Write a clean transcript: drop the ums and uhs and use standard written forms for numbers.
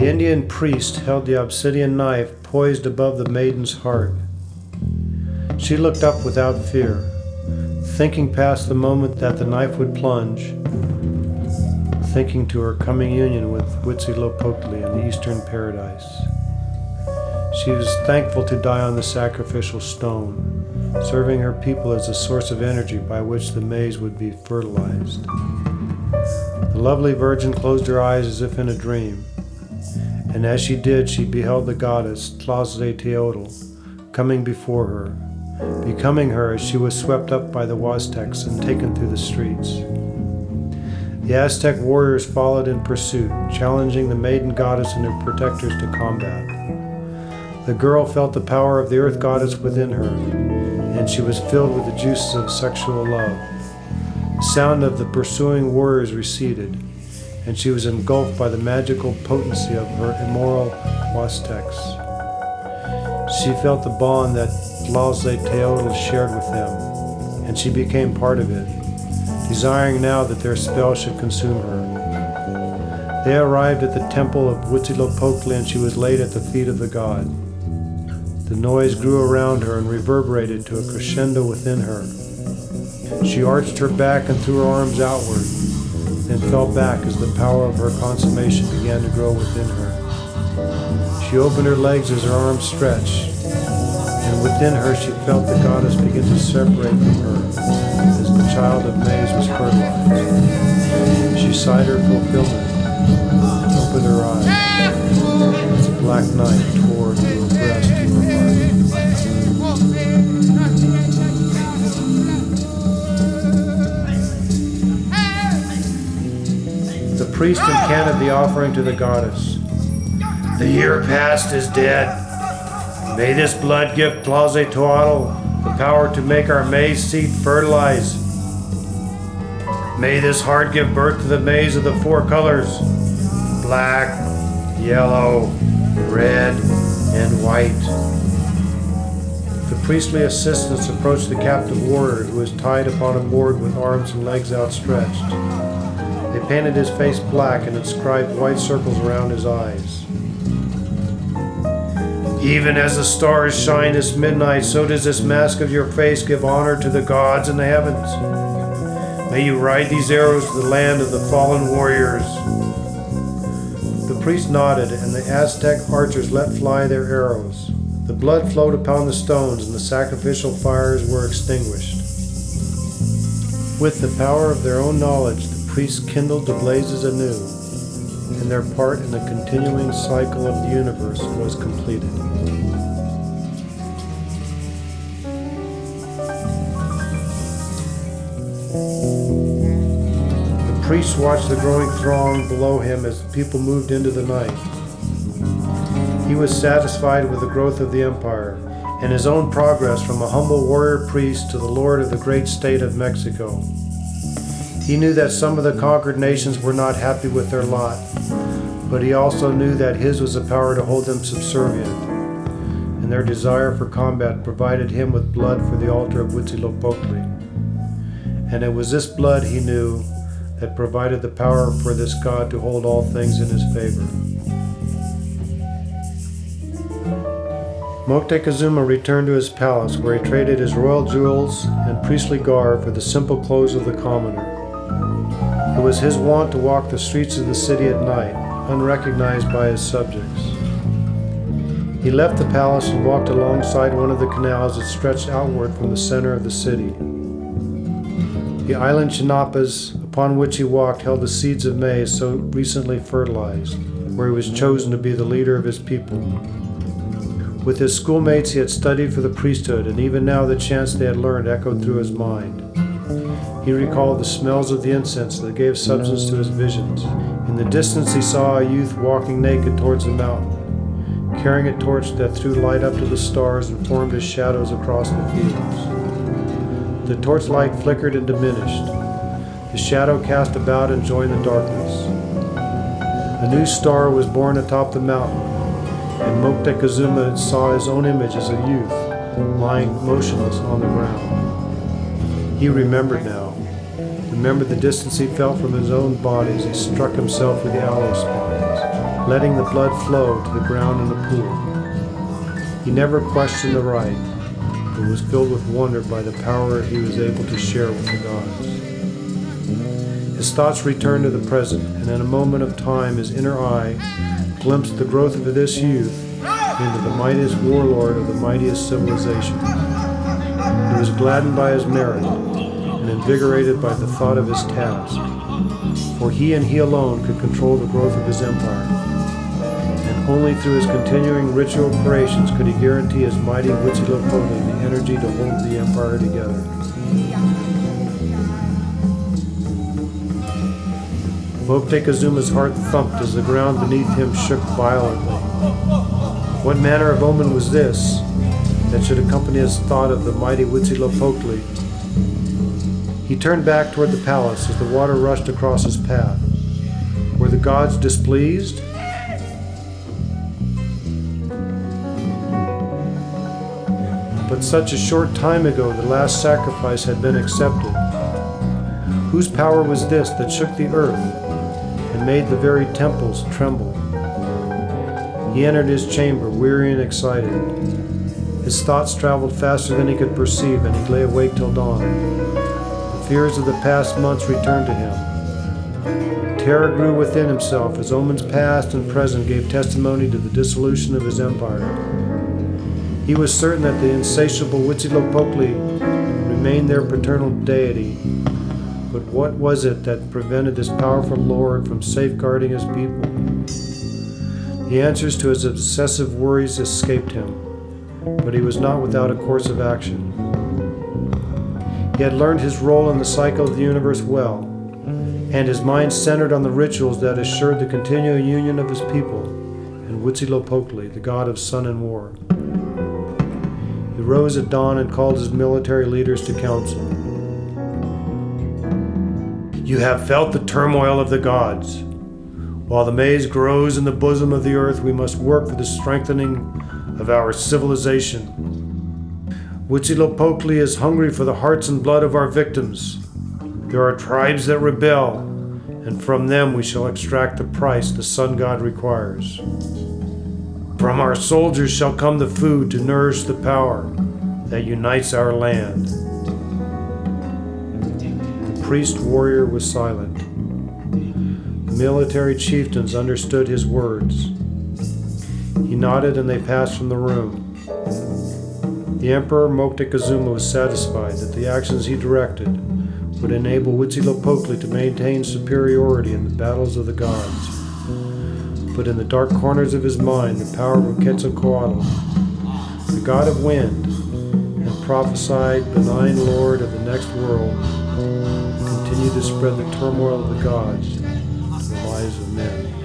The Indian priest held the obsidian knife poised above the maiden's heart. She looked up without fear, thinking past the moment that the knife would plunge, thinking to her coming union with Huitzilopochtli in the eastern paradise. She was thankful to die on the sacrificial stone, serving her people as a source of energy by which the maize would be fertilized. The lovely virgin closed her eyes as if in a dream, and as she did, she beheld the goddess Tlazolteotl coming before her, becoming her as she was swept up by the Aztecs and taken through the streets. The Aztec warriors followed in pursuit, challenging the maiden goddess and her protectors to combat. The girl felt the power of the earth goddess within her, and she was filled with the juices of sexual love. The sound of the pursuing warriors receded, and she was engulfed by the magical potency of her immoral Aztecs. She felt the bond that Tlazolteotl shared with them, and she became part of it, desiring now that their spell should consume her. They arrived at the temple of Huitzilopochtli, and she was laid at the feet of the god. The noise grew around her and reverberated to a crescendo within her. She arched her back and threw her arms outward, then fell back as the power of her consummation began to grow within her. She opened her legs as her arms stretched, and within her she felt the goddess begin to separate from her as the child of maize was fertilized. She sighed her fulfillment and opened her eyes as a black night tore through her breast to her heart. The priest incanted the offering to the goddess. The year past is dead. May this blood give Tlazolteotl the power to make our maize seed fertilize. May this heart give birth to the maize of the four colors: black, yellow, red, and white. The priestly assistants approached the captive warrior, who was tied upon a board with arms and legs outstretched. They painted his face black and inscribed white circles around his eyes. Even as the stars shine this midnight, so does this mask of your face give honor to the gods in the heavens. May you ride these arrows to the land of the fallen warriors. The priest nodded, and the Aztec archers let fly their arrows. The blood flowed upon the stones, and the sacrificial fires were extinguished. With the power of their own knowledge, the priests kindled the blazes anew, and their part in the continuing cycle of the universe was completed. The priest watched the growing throng below him as the people moved into the night. He was satisfied with the growth of the empire and his own progress from a humble warrior priest to the lord of the great state of Mexico. He knew that some of the conquered nations were not happy with their lot, but he also knew that his was the power to hold them subservient, and their desire for combat provided him with blood for the altar of Huitzilopochtli. And it was this blood, he knew, that provided the power for this god to hold all things in his favor. Moctezuma returned to his palace, where he traded his royal jewels and priestly garb for the simple clothes of the commoner. It was his wont to walk the streets of the city at night, unrecognized by his subjects. He left the palace and walked alongside one of the canals that stretched outward from the center of the city. The island Chinapas upon which he walked held the seeds of maize so recently fertilized, where he was chosen to be the leader of his people. With his schoolmates he had studied for the priesthood, and even now the chants they had learned echoed through his mind. He recalled the smells of the incense that gave substance to his visions. In the distance he saw a youth walking naked towards the mountain, carrying a torch that threw light up to the stars and formed as shadows across the fields. The torchlight flickered and diminished. The shadow cast about and joined the darkness. A new star was born atop the mountain, and Moctezuma saw his own image as a youth, lying motionless on the ground. He remembered now. Remembered the distance he felt from his own body as he struck himself with the aloe spines. letting the blood flow to the ground in a pool. He never questioned the rite, but was filled with wonder by the power he was able to share with the gods. His thoughts returned to the present, and in a moment of time his inner eye glimpsed the growth of this youth into the mightiest warlord of the mightiest civilization. He was gladdened by his merit and invigorated by the thought of his task, for he and he alone could control the growth of his empire, and only through his continuing ritual operations could he guarantee his mighty Huitzilopochtli the energy to hold the empire together. Moctezuma's heart thumped as the ground beneath him shook violently. What manner of omen was this that should accompany his thought of the mighty Huitzilopochtli? He turned back toward the palace as the water rushed across his path. Were the gods displeased? But such a short time ago the last sacrifice had been accepted. Whose power was this that shook the earth and made the very temples tremble? He entered his chamber, weary and excited. His thoughts traveled faster than he could perceive, and he lay awake till dawn. The fears of the past months returned to him. Terror grew within himself as omens past and present gave testimony to the dissolution of his empire. He was certain that the insatiable Huitzilopochtli remained their paternal deity. But what was it that prevented this powerful lord from safeguarding his people? The answers to his obsessive worries escaped him, but he was not without a course of action. He had learned his role in the cycle of the universe well, and his mind centered on the rituals that assured the continual union of his people and Huitzilopochtli, the god of sun and war. He rose at dawn and called his military leaders to council. You have felt the turmoil of the gods. While the maize grows in the bosom of the earth, we must work for the strengthening of our civilization. Huitzilopochtli is hungry for the hearts and blood of our victims. There are tribes that rebel, and from them we shall extract the price the sun god requires. From our soldiers shall come the food to nourish the power that unites our land. The priest-warrior was silent. The military chieftains understood his words. He nodded and they passed from the room. The Emperor Moctezuma was satisfied that the actions he directed would enable Huitzilopochtli to maintain superiority in the battles of the gods. But in the dark corners of his mind, the power of Quetzalcoatl, the god of wind, and prophesied benign lord of the next world, continued to spread the turmoil of the gods to the lives of men.